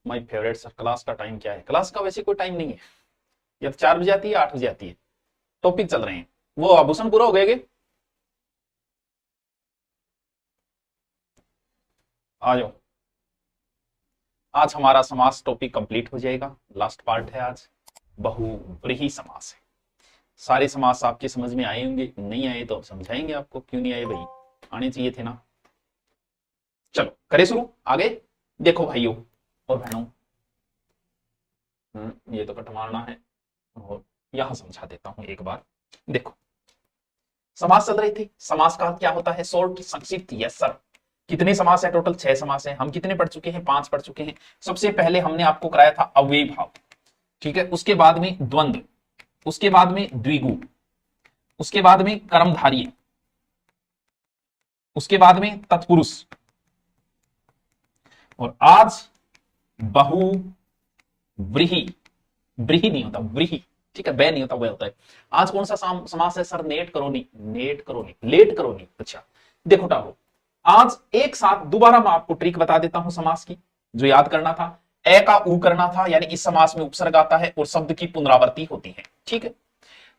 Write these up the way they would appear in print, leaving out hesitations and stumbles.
My favourite sir, class का time क्या है? क्लास का वैसे कोई टाइम नहीं है, या तो 4 बजे आती है 8 बजे आती है, टॉपिक चल रहे हैं। वो आभूषण पूरा हो गए? आ जाओ, आज हमारा समास टॉपिक कंप्लीट हो जाएगा, लास्ट पार्ट है आज। बहुव्रीहि समास है। सारे समास आपके समझ में आए होंगे, नहीं आए तो समझाएंगे आपको, क्यों नहीं आए भाई, आने चाहिए थे ना। चलो करें शुरू, आगे देखो भाइयों और बहनों। ये तो कट मारना है और यहां समझा देता हूं एक बार। देखो, समास चल रही थी, समास का क्या होता है? शॉर्ट, संक्षिप्त। Yes sir. कितने समास है टोटल? 6 समास है। हम कितने पढ़ चुके हैं? 5 पढ़ चुके हैं। सबसे पहले हमने आपको कराया था अव्ययी भाव, ठीक है। उसके बाद में द्वंद्व, उसके बाद में द्विगु, उसके बाद में कर्मधारय, उसके बाद में तत्पुरुष, और आज बहुव्रीहि। व्रीहि नहीं होता, व्रीहि, ठीक है, बै नहीं होता, वह होता है। आज कौन सा समास है सर? नेट करो नहीं, नेट करो नहीं, लेट करो नहीं। अच्छा देखो टाबो, आज एक साथ दोबारा मैं आपको ट्रिक बता देता हूं समास की, जो याद करना था। ए का ऊ करना था, यानी इस समास में उपसर्ग आता है और शब्द की पुनरावृत्ति होती है, ठीक है।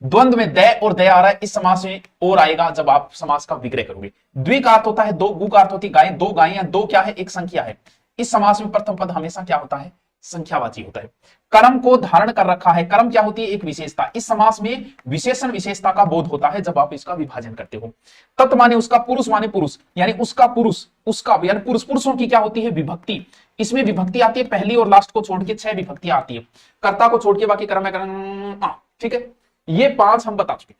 द्वंद्व में द और दया आ रहा है, इस समास में और आएगा जब आप समास का विग्रह करोगे। द्वि का अर्थ होता है दो, गु का अर्थ होती है गाय, दो गायें, दो क्या है? एक संख्या है। इस समास में प्रथम पद हमेशा क्या होता है? संख्यावाची होता है। कर्म को धारण कर रखा है, कर्म क्या होती है? एक विशेषता। इस समास में विशेषण विशेषता का बोध होता है जब आप इसका विभाजन करते हो। तत् माने उसका, पुरुष माने पुरुष, यानी उसका पुरुष, उसका यानी पुरुष, पुरुषों की क्या होती है? विभक्ति। इसमें विभक्ति आती है पहली और लास्ट को छोड़ के 6 विभक्तियां आती है, कर्ता को छोड़ के बाकी कर्म है, ठीक है। ये 5 हम बता चुके।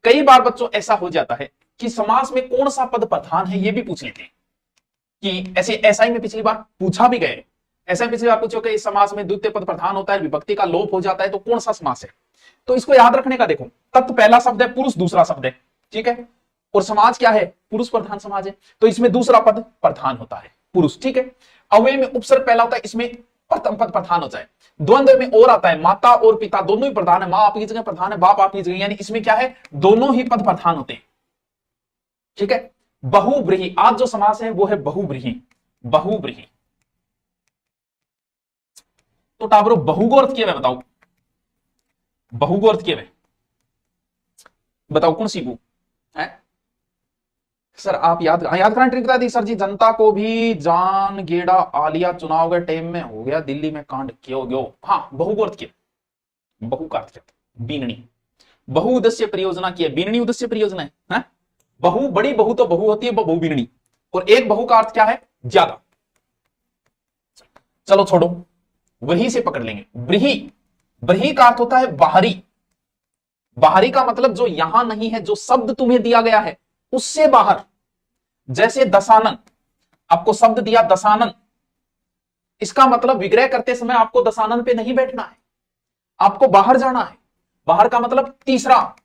कई बार बच्चों ऐसा हो जाता है कि समास में कौन सा पद प्रधान है ये भी पूछ लेते हैं, कि ऐसे एसआई में पिछली बार पूछा भी गए। ऐसा पिछली बार पूछो कि इस समास में द्वितीय पद प्रधान होता है, विभक्ति का लोप हो जाता है, तो कौन सा समास है? तो इसको याद रखने का देखो, तत् पहला शब्द है, पुरुष दूसरा शब्द है, ठीक है। और समाज क्या है? पुरुष प्रधान समाज है, तो इसमें दूसरा पद प्रधान होता है, पुरुष, ठीक है। अव्यय में उपसर्ग पहला होता है, इसमें प्रथम पद प्रधान होता है। द्वंद्व में और आता है, माता और पिता दोनों ही प्रधान है, मां आपकी जगह प्रधान है, बाप आपकी जगह, यानी इसमें क्या है? दोनों ही पद प्रधान होते हैं, ठीक है। बहुव्रीहि, आज जो समास है वो है बहुव्रीहि, बहुव्रीहि। तो टाबरो बहुगोर्थ किए बताओ, बहुगोर्थ किए बताओ, कौन सी बू है सर? आप याद कराने ट्रिक बता दी सर जी। जनता को भी जान गेड़ा आलिया, चुनाव के टाइम में हो गया दिल्ली में कांड, क्यों गयो? हाँ, बहुगोर्थ किए, बहु का अर्थ बीननी, बहु उद्देश्य परियोजना की है, बीननी उद्देश्य परियोजना है? बहु, बड़ी बहु तो बहु होती है, बहु बीननी, और एक बहु का अर्थ क्या है? ज्यादा। चलो छोड़ो, वही से पकड़ लेंगे। ब्रीहि, ब्रीहि का अर्थ होता है बाहरी। बाहरी का मतलब जो यहां नहीं है, जो शब्द तुम्हें दिया गया है उससे बाहर। जैसे दशानन, आपको शब्द दिया दशानन, इसका मतलब विग्रह करते समय आपको दशानन पे नहीं बैठना है, आपको बाहर जाना है। बाहर का मतलब तीसरा,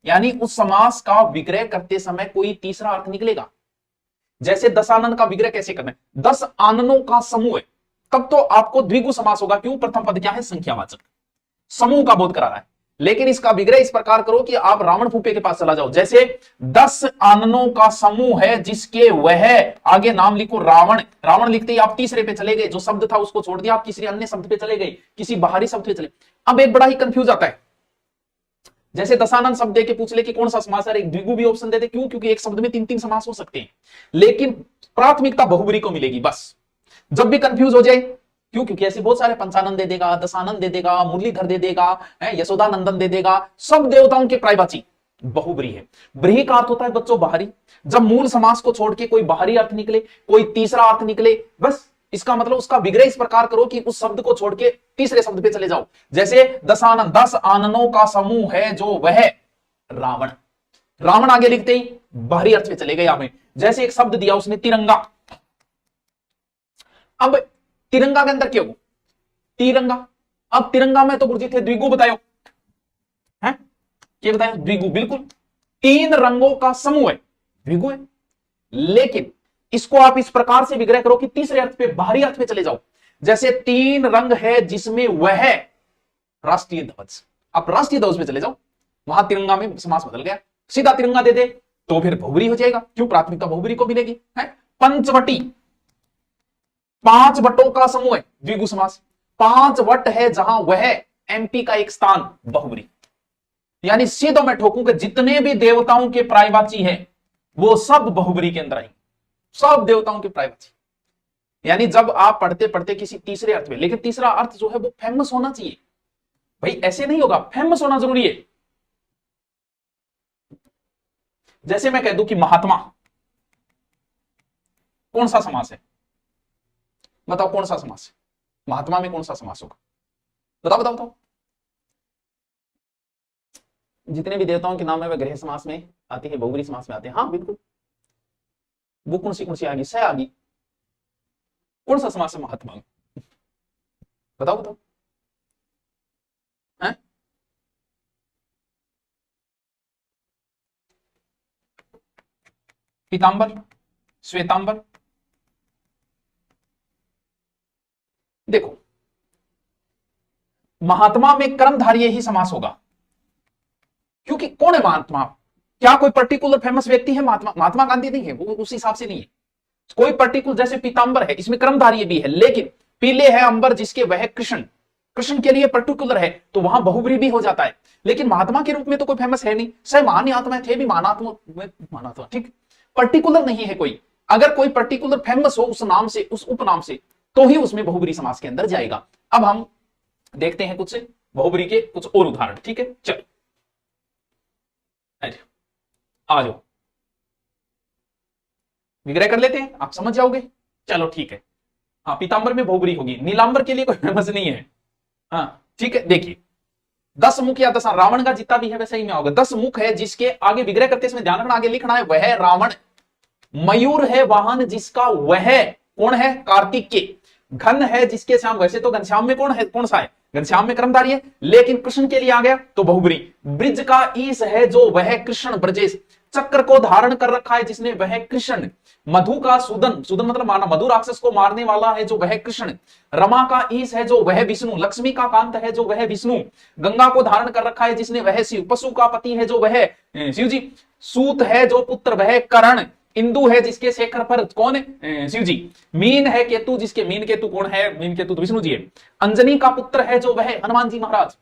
यानी उस समास का विग्रह करते समय कोई तीसरा अर्थ निकलेगा। जैसे दशानन का विग्रह कैसे करना है? 10 आननों का समूह है, तब तो आपको द्विगु समास होगा, क्यों? प्रथम पद क्या है? संख्यावाचक, समूह का बोध करा रहा है। लेकिन इसका विग्रह इस प्रकार करो कि आप रावण फूफे के पास चला जाओ, जैसे 10 आननों का समूह है जिसके वह, आगे नाम लिखो रावण, रावण लिखते ही आप तीसरे पे चले गए, जो शब्द था उसको छोड़ दिया, आप किसी अन्य शब्द पे चले गए, किसी बाहरी शब्द पे चले। अब एक बड़ा ही कंफ्यूज आता है, जैसे दशानन शब्द देके पूछ ले कि कौन सा समास है, एक द्विगु भी ऑप्शन दे दे, क्यों? क्योंकि एक शब्द में 3-3 समास हो सकते हैं, लेकिन प्राथमिकता बहुब्री को मिलेगी बस। जब भी कंफ्यूज हो जाए, क्यों? क्योंकि ऐसे बहुत सारे पंचानन दे देगा, दशानन दे देगा, मुरलीधर दे देगा, यशोदानंदन दे देगा, सब देवताओं के प्रायवाची बहुब्री है। ब्रीहि का अर्थ होता है बच्चों बाहरी। जब मूल समास को छोड़ के कोई बाहरी अर्थ निकले, कोई तीसरा अर्थ निकले, बस इसका मतलब उसका विग्रह इस प्रकार करो कि उस शब्द को छोड़ के तीसरे शब्द पे चले जाओ। जैसे दशानन, 10 आननों का समूह है जो वह रावण, रावण आगे लिखते ही बाहरी अर्थ में चले गए यहां में। जैसे एक शब्द दिया उसने तिरंगा, अब तिरंगा के अंदर क्यों तिरंगा? अब तिरंगा में तो गुरुजी थे द्विगु, बताओ है क्या? बताया द्विगु, बिल्कुल 3 रंगों का समूह है, द्विगु है। लेकिन इसको आप इस प्रकार से विग्रह करो कि तीसरे अर्थ पे, बाहरी अर्थ पे चले जाओ। जैसे 3 रंग है जिसमें वह राष्ट्रीय ध्वज, आप राष्ट्रीय ध्वज पे चले जाओ, वहां तिरंगा में समास बदल गया। सीधा तिरंगा दे दे तो फिर बहुब्री हो जाएगा, क्यों? प्राथमिकता बहुब्री को मिलेगी, है? पंचवटी, 5 वटों का समूह है द्विगु समास। 5 वट है जहां वह एमपी का एक स्थान बहुब्री, यानी सीधो मैं ठोकूं कि जितने भी देवताओं के प्रायवाची हैं वो सब बहुब्री के अंदर आएंगे, सब देवताओं के प्रायवाची। यानी जब आप पढ़ते पढ़ते किसी तीसरे अर्थ में, लेकिन तीसरा अर्थ जो है वो फेमस होना चाहिए भाई, ऐसे नहीं होगा, फेमस होना जरूरी है। जैसे मैं कह दूं कि महात्मा कौन सा समास है, बताओ कौन सा समास है, महात्मा में कौन सा समास होगा, बताओ बताओ बताओ। जितने भी देवताओं के नाम है वे गृह समास में आते हैं, बहुब्री समास में आते हैं। हाँ बिल्कुल, वो कौन सी आ गई, स आ गई, कौन सा समास है महात्मा में, बताओ बताओ है? पीतांबर, श्वेतांबर। देखो महात्मा में कर्मधारय ही समास होगा, क्योंकि कौन है महात्मा, क्या कोई पर्टिकुलर फेमस व्यक्ति है महात्मा, महात्मा गांधी नहीं है, वो उस हिसाब से नहीं है। कोई पर्टिकुलर, जैसे पीतांबर है इसमें कर्मधारय भी है, लेकिन पीले है अंबर जिसके वह कृष्ण, कृष्ण के लिए पर्टिकुलर है तो वहां बहुब्री भी हो जाता है। लेकिन महात्मा के रूप में तो कोई फेमस है नहीं, सही महान आत्मा थे भी, मानात्मा ठीक, पर्टिकुलर नहीं है कोई। अगर कोई पर्टिकुलर फेमस हो उस नाम से, उस उपनाम से, तो ही उसमें बहुब्री समास के अंदर जाएगा। अब हम देखते हैं कुछ बहुब्री के कुछ और उदाहरण, ठीक है, चलो आ जाओ, विग्रह कर लेते हैं, आप समझ जाओगे। चलो ठीक है, हाँ पीतांबर में बहुब्री होगी, नीलांबर के लिए कोई फेमस नहीं है। हाँ ठीक है, देखिए 10 मुख या 10, रावण का जितना भी है वैसे ही में होगा। 10 मुख है जिसके आगे विग्रह करते समय ध्यान रखना, आगे लिखना है वह रावण। मयूर है वाहन जिसका वह कौन है, कार्तिकेय। घन है जिसके श्याम, वैसे तो घनश्याम में कौन है, कौन सा है, घनश्याम में कर्मधारय है, लेकिन कृष्ण के लिए आ गया तो बहुब्री। ब्रिज का ईश है जो वह कृष्ण, ब्रजेश। चक्र को धारण कर रखा है जिसने वह कृष्ण। मधु का सूदन, सूदन मतलब मारना, मधु राक्षस को मारने वाला है जो वह कृष्ण। रमा का ईश है जो वह विष्णु, लक्ष्मी का कांत है जो वह विष्णु। गंगा को धारण कर रखा है जिसने वह शिव। पशु का पति है जो वह शिव जी। सूत है जो पुत्र वह करण। इंदु है जिसके शेखर पर कौन है, शिव जी। मीन है केतु जिसके, मीन केतु कौन है, मीन केतु तो विष्णु जी है। अंजनी का पुत्र है जो वह हनुमान जी महाराज।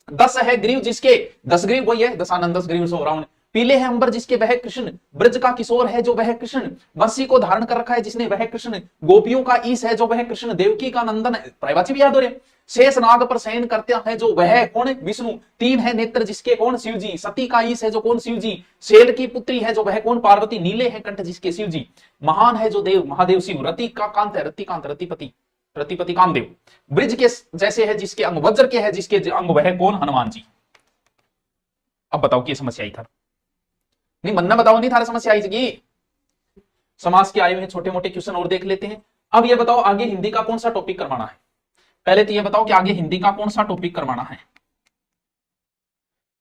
10 है ग्रीव जिसके, 10 ग्रीव वही है, दशानंद 10 ग्रीव सो रावण। पीले है अंबर जिसके वह कृष्ण। ब्रज का किशोर है जो वह कृष्ण। बंसी को धारण कर रखा है जिसने वह कृष्ण। गोपियों का ईश है जो वह कृष्ण। देवकी का नंदन है, प्रायवाची भी याद हो रहे। शेष नाग पर शयन करते है जो वह कौन है, विष्णु। 3 है नेत्र जिसके कौन, शिव जी। सती का ईश है जो कौन, शिव जी। शेल की पुत्री है जो वह कौन, पार्वती। नीले है कंठ जिसके, शिव जी। महान है जो देव, महादेव शिव। रति का कांत है, रतिकांत रतिपति, रतिपति कामदेव। ब्रिज के जैसे है जिसके अंग, वज्र के है जिसके अंग वह कौन, हनुमान जी। अब बताओ क्या समस्या आई था, नहीं मन बताओ, नहीं थारा समस्या आई। समास के आए हुए छोटे मोटे क्वेश्चन और देख लेते हैं। अब ये बताओ आगे हिंदी का कौन सा टॉपिक करवाना है, पहले तो ये बताओ कि आगे हिंदी का कौन सा टॉपिक करवाना है,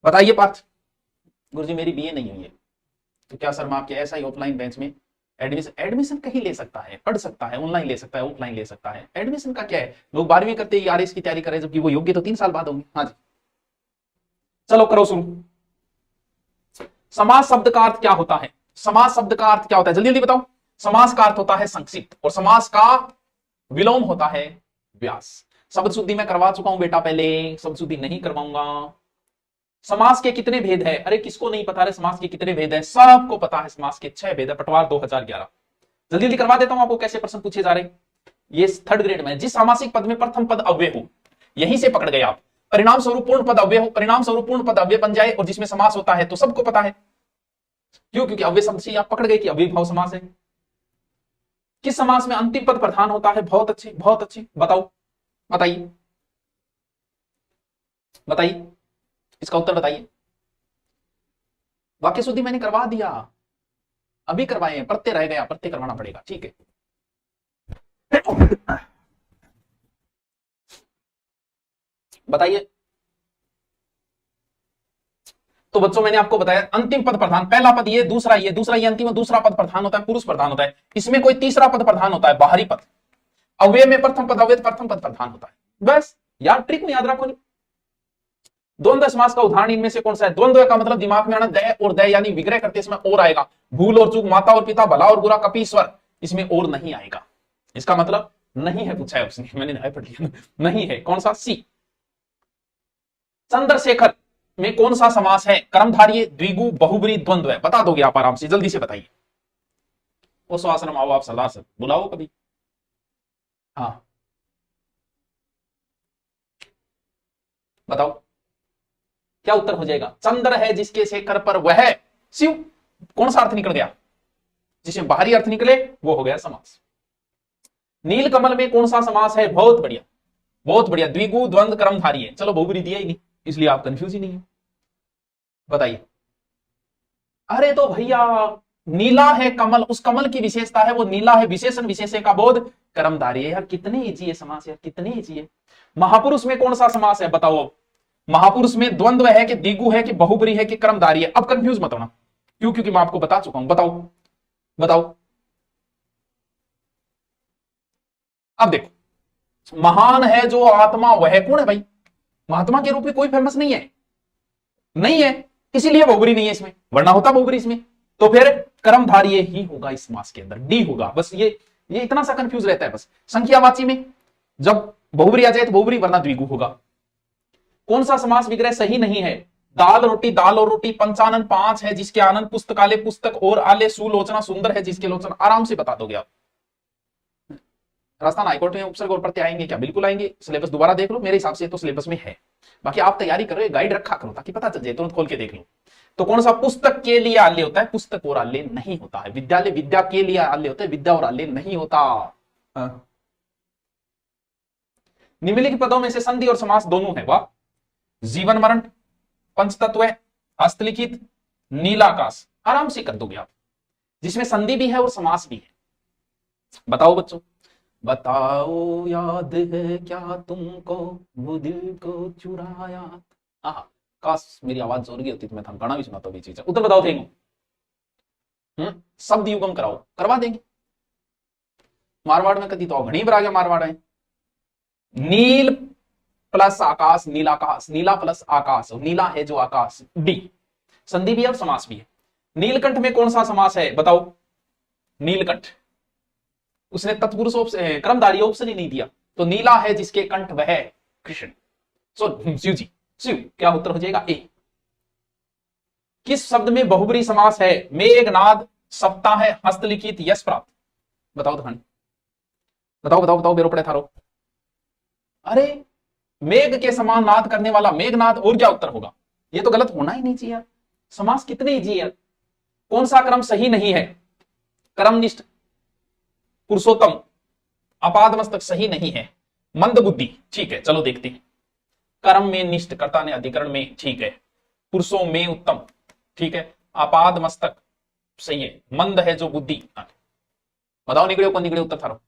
बताइए पार्थ। गुरुजी मेरी बीए नहीं हुई है, तो क्या सर मैं आपके ऐसा ही ऑफलाइन बेंच में एडमिशन कहीं ले सकता है, पढ़ सकता है, ऑनलाइन ले सकता है, ऑफलाइन ले सकता है, एडमिशन का क्या है। लोग 12वीं करते ही आरएस की तैयारी करें, जबकि वो योग्य तो 3 साल बाद होंगे। हाँ जी चलो करो शुरू। समास शब्द का अर्थ क्या होता है, समास शब्द का अर्थ क्या होता है, जल्दी जल्दी बताओ। समास का अर्थ होता है संक्षिप्त, और समास का विलोम होता है व्यास। शब्द शुद्धि में करवा चुका हूं बेटा, पहले शब्द शुद्धि नहीं करवाऊंगा। समास के कितने भेद है, अरे किसको नहीं पता है समास के कितने भेद है, सबको पता है समास के 6 भेद है, पटवार 2011। जल्दी जल्दी करवा देता हूं आपको, कैसे प्रश्न पूछे जा रहे। ये 3rd ग्रेड में, जिस सामासिक पद में प्रथम पद अव्यय हो, यहीं से पकड़ गए आप। परिणाम स्वरूप पूर्ण पद अव्यय हो, परिणाम स्वरूप पूर्ण पद अव्यय बन जाए, और जिसमें समास होता है तो सबको पता है। क्यों, क्योंकि अव्यय शब्द से आप पकड़ गए कि अव्ययीभाव समास है। किस समास में अंतिम पद प्रधान होता है, बहुत अच्छे बहुत अच्छे, बताओ बताइए बताइए, इसका उत्तर बताइए। वाक्य शुद्धि मैंने करवा दिया, अभी करवाए, प्रत्यय रह गया, प्रत्यय करवाना पड़ेगा, ठीक है। बताइए। तो बच्चों मैंने आपको बताया अंतिम पद प्रधान, पहला पद ये, दूसरा ये, दूसरा ये, अंतिम दूसरा पद प्रधान होता है, पुरुष प्रधान होता है। इसमें कोई तीसरा पद प्रधान होता है, बाहरी पद। अव्यय में प्रथम पद अव्यय, प्रथम पद प्रधान होता है। बस यार ट्रिक में याद रखो नहीं। द्वंद्व समास का उदाहरण इनमें से कौन सा है, द्वंद्व का मतलब दिमाग में आना, दय और दय, यानी विग्रह करते समय और आएगा। भूल और चूक, माता और पिता, भला और बुरा, कपीश्वर, इसमें और नहीं आएगा। इसका मतलब नहीं है, पूछा है उसने, मैंने नहीं पढ़ लिया। नहीं है, कौन सा? सी। चंद्रशेखर में कौन सा समास है? कर्मधारय, द्विगु, बहुब्री, द्वंद्व है? बता दोगे आप आराम से, जल्दी से बताइए। वो आश्रम आओ आप, सरदार सर बुलाओ कभी। हाँ बताओ क्या उत्तर हो जाएगा? चंद्र है जिसके शेखर पर वह शिव। कौन सा अर्थ निकल गया? जिसमें बाहरी अर्थ निकले वो हो गया समास। नीलकमल में कौन सा समास है? बहुत बढ़िया, बहुत बढ़िया, द्विगु, द्वंद्व, कर्मधारी है। चलो बहुब्री दिया ही नहीं, इसलिए आप कंफ्यूज ही नहीं है। बताइए। अरे तो भैया नीला है कमल, उस कमल की विशेषता है वो नीला है, विशेषण विशेषण का बोध, कर्मधारय है। यार कितने इजी है समास, यार कितने इजी है। महापुरुष में कौन सा समास है? बताओ। महापुरुष में द्वंद्व है कि द्विगु है कि बहुब्री है कि कर्मधारय है? अब कंफ्यूज मत होना, क्यों? क्योंकि मैं आपको बता चुका हूं। बताओ बताओ। अब देखो, महान है जो आत्मा वह कौन है भाई? महात्मा के रूप में कोई फेमस नहीं है, नहीं है, इसीलिए बहुब्री नहीं है इसमें, वरना होता बहुब्री इसमें। तो फिर कर्मधारय ही होगा इस समास के अंदर, डी होगा। बस ये इतना सा कंफ्यूज रहता है बस। संख्यावाची में जब बहुब्री आ जाए तो बहुब्री, वरना द्विगु होगा। कौन सा समास विग्रह सही नहीं है? दाल और रोटी, पंचानन 5 है जिसके आनंद, पुस्तकालय पुस्तक और आले, सुलोचना सुंदर है जिसके लोचन। आराम से बता दोगे आप। राजस्थान हाईकोर्ट में उपसर्ग और प्रत्यय आएंगे क्या? बिल्कुल आएंगे, सिलेबस दोबारा देख लो, मेरे हिसाब से तो सिलेबस में है। बाकी आप तैयारी करो, गाइड रखा करो ताकि पता चल जाए, तुरंत खोल के देख लो। तो कौन सा? पुस्तक के लिए आल्य होता है, पुस्तक और आल्य नहीं होता है। विद्यालय विद्या के लिए आल्य होता है, विद्या और आल्य नहीं होता। निम्नलिखित पदों में से संधि और समास दोनों है। वाह। जीवन मरण, पंचतत्व, हस्तलिखित, नीलाकाश। आराम से कर दोगे आप, जिसमें संधि भी है और समास भी है। बताओ बच्चों, बताओ याद है क्या तुमको वो दिल को चुराया। हाँ, काश मेरी आवाज जोर की होती तो मैं था गाना भी सुनाता हूँ। चीज उत्तर बताओ थे। शब्द युगम कराओ, करवा देंगे। मारवाड़ में कदी तो घनी पर आ गया मारवाड़ है। नील प्लस आकाश, नीलाकाश, नीला प्लस आकाश, नीला है जो आकाश, डी। संधि भी है और समास भी है। नीलकंठ में कौन सा समास है? बताओ। नीलकंठ, उसने तत्पुरुष कर्मधारय ऑप्शन ही नहीं दिया, तो नीला है जिसके कंठ वह कृष्ण। सो शिव जी, शिव। क्या उत्तर हो जाएगा? ए। किस शब्द में बहुब्री समास है? मेघनाद, सप्ताह, हस्तलिखित, यश प्राप्त। बताओ तो, बताओ बताओ बताओ, बेरो पड़े थारो। अरे मेघ के समान नाद करने वाला मेघनाद, और क्या उत्तर होगा? ये तो गलत होना ही नहीं चाहिए यार। समास कितने इजी है। कौन सा क्रम सही नहीं है? कर्मनिष्ठ, पुरुषोत्तम, अपादमस्तक सही नहीं है। मंद बुद्धि, ठीक है, चलो देखते हैं। कर्म में निष्ठ, कर्ता ने अधिकरण में, ठीक है। पुरुषों में उत्तम, ठीक है। अपाद मस्तक सही है। मंद है जो बुद्धि। बताओ निकले कौन निकले उत्तर थारो?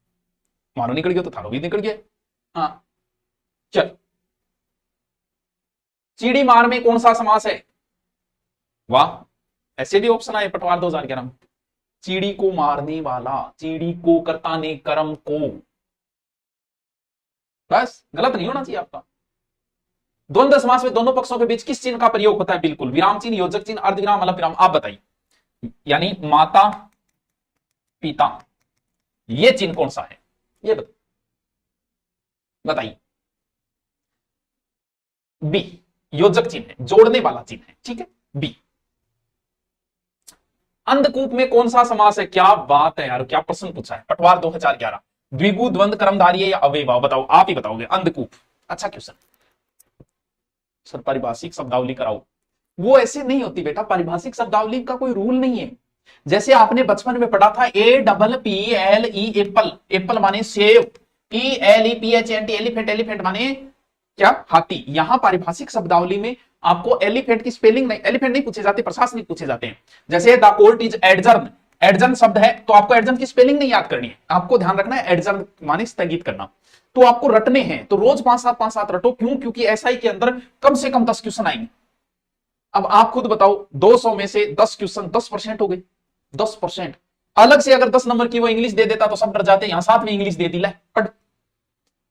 मानो निकल गया तो थारो भी निकल गया। हाँ चल। चीड़ी मार में कौन सा समास है? वाह, ऐसे भी ऑप्शन आए पटवार 2011 में। चीड़ी को मारने वाला, चीड़ी को, कर्ता ने, कर्म को। बस गलत नहीं होना चाहिए आपका। द्वंद्व समास में दोनों पक्षों के बीच किस चिन्ह का प्रयोग होता है? बिल्कुल, विराम चिन्ह, योजक चिन्ह, अर्धविराम, अल्प विराम। आप बताइए। यानी माता पिता, ये चिन्ह कौन सा है? ये बताइए। बी, योजक चिन्ह है, जोड़ने वाला चिन्ह है, ठीक है, बी। अंधकूप में कौन सा समास है? क्या बात है यार, क्या प्रश्न पूछा है, पटवार 2011। द्विगु, द्वंद्व, कर्मधारय या अव्ययभाव? बताओ, आप ही बताओगे। अंधकूप, अच्छा क्वेश्चन। सर पारिभाषिक शब्दावली कराओ। वो ऐसे नहीं होती बेटा, पारिभाषिक शब्दावली का कोई रूल नहीं है। जैसे आपने बचपन में पढ़ा था APPLE, एप्पल, एप्पल माने सेब, ELEPHENT, एलिफेंट, एलिफेंट माने क्या? हाथी। यहां पारिभाषिक शब्दावली में आपको एलिफेंट की स्पेलिंग नहीं, एलिफेंट नहीं पूछे जाते, प्रशासनिक पूछे जाते हैं। जैसे the court is adjourn, adjourn शब्द है तो आपको एडजर्न की स्पेलिंग नहीं याद करनी है, आपको ध्यान रखना है एडजर्न माने स्थगित करना। तो आपको रटने हैं, तो रोज 5-7 रटो। क्यों? क्योंकि एसआई के अंदर कम से कम 10 क्वेश्चन आएंगे। अब आप खुद बताओ, 200 में से 10 क्वेश्चन 10% हो गए, 10%। अलग से अगर 10 नंबर की वो इंग्लिश दे देता तो सब डर जाते, यहां साथ में इंग्लिश दे दी, पढ़।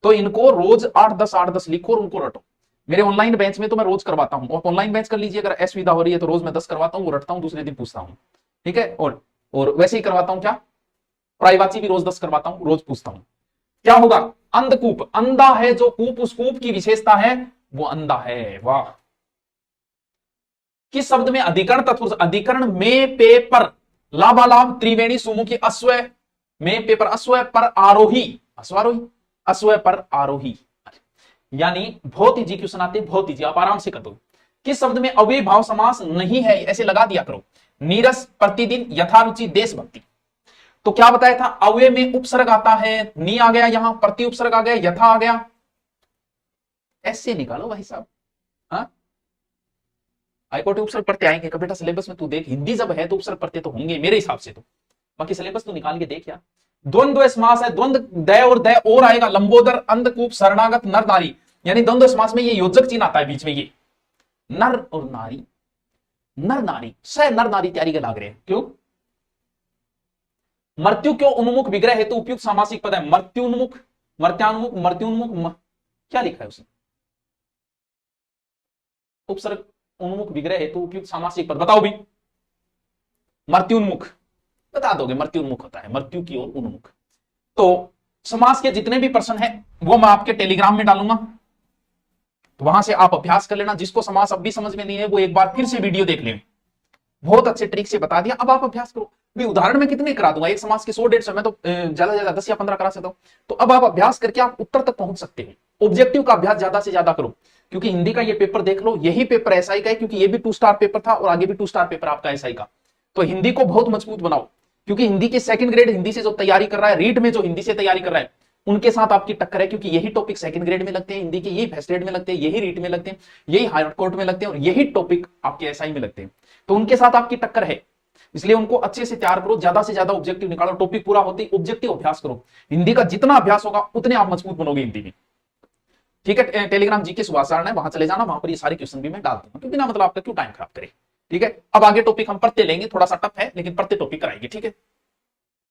तो इनको रोज 8-10 लिखो और उनको रटो। मेरे ऑनलाइन बेंच में तो मैं रोज करवाता हूं, और ऑनलाइन बेंच कर लीजिए, अगर एस विदा हो रही है तो रोज मैं 10 करवाता हूं, वो रटता हूं, दूसरे दिन पूछता हूं, ठीक है। और वैसे ही करवाता हूं क्या, प्राइवाची भी रोज 10 करवाता हूं, रोज पूछता हूं। क्या होगा? अंधकूप। अंधा है जो कूप, उस कूप की विशेषता है वो अंधा है। वाह। किस शब्द में अधिकरण तत्पुरुष? अधिकरण में पे पर लाभालाभ त्रिवेणी सुमुखी अश्व में पे पर अश्व पर आरोही अश्वारोही अश्व पर आरोही यानी बहुत जी क्वेश्चन आते हैं, बहुत जी आप आराम से कर दो। किस शब्द में अव्ययभाव समास नहीं है? ऐसे लगा दिया करो। नीरस, प्रतिदिन, यथारुचि, देशभक्ति। तो क्या बताया था? अव्यय में उपसर्ग आता है, नी आ गया, यहां प्रति उपसर्ग आ गया, यथा आ गया। ऐसे निकालो भाई साहब। हाँ, हाईकोर्ट उपसर्ग प्रत्यय आएंगे कब बेटा? सिलेबस में तू देख, हिंदी जब है तो उपसर्ग प्रत्यय तो होंगे मेरे हिसाब से। तो बाकी सिलेबस तो निकाल के देख यार। द्वंद्व समास है, द्वंद्व दय और दय और आएगा, लंबोदर, अंधकूप, शरणागत, नर नारी। यानी द्वंद्व समास में ये योजक चिन्ह आता है बीच में, ये नर और नारी। नर नारी, स नर नारी तैयारी के लाग रहे हैं। क्यों? मृत्यु क्यों उन्मुख विग्रह हेतु उपयुक्त सामासिक पद है। मृत्युन्मुख, मर्त्यान्मुख, मृत्युन्मुख, क्या लिखा है उसने? उपसर्ग उन्मुख विग्रह हेतु उपयुक्त सामासिक पद बताओ भी। मृत्युन्मुख बता दोगे? मृत्युन्मुख होता है मृत्यु की ओर उन्मुख। तो समास के जितने भी प्रश्न है वो मैं आपके टेलीग्राम में डालूंगा, तो वहां से आप अभ्यास कर लेना। जिसको समास अब भी समझ में नहीं है वो एक बार फिर से वीडियो देख ले, बहुत अच्छे ट्रिक से बता दिया। अब आप अभ्यास करो। भी उदाहरण में कितने करा दूंगा? एक समास के 100-150 मैं तो ज्यादा से ज्यादा 10 या 15 करा सकता हूं। तो अब आप अभ्यास करके आप उत्तर तक पहुंच सकते हैं। ऑब्जेक्टिव का अभ्यास ज्यादा से ज्यादा करो, क्योंकि हिंदी का ये पेपर देख लो, यही पेपर एसआई का है, क्योंकि ये भी 2 स्टार पेपर था और आगे भी 2 स्टार पेपर आपका एसआई का। तो हिंदी को बहुत मजबूत बनाओ, क्योंकि हिंदी के सेकंड ग्रेड हिंदी से जो तैयारी कर रहा है, रीड में जो हिंदी से तैयारी कर रहा है, उनके साथ आपकी टक्कर है, क्योंकि यही टॉपिक सेकंड ग्रेड में लगते हैं हिंदी के, यही फर्स्ट ग्रेड में लगते हैं, यही रीट में लगते हैं, यही हाई कोर्ट में लगते हैं, और यही टॉपिक आपके एसआई में लगते हैं। तो उनके साथ आपकी टक्कर है, इसलिए उनको अच्छे से तैयार करो, ज्यादा से ज्यादा ऑब्जेक्टिव निकालो। टॉपिक पूरा होते ही ऑब्जेक्टिव अभ्यास करो। हिंदी का जितना अभ्यास होगा उतने आप मजबूत बनोगे हिंदी में। ठीक है, टेलीग्राम जी के सुभाषारण है, वहां चले जाना, वहां पर ये सारे क्वेश्चन भी मैं डाल दूंगा, क्योंकि ना मतलब आपका क्यों टाइम खराब करे। ठीक है, अब आगे टॉपिक हम पढ़ते लेंगे, थोड़ा सा टफ है लेकिन पढ़ते टॉपिक कराएंगे। ठीक है।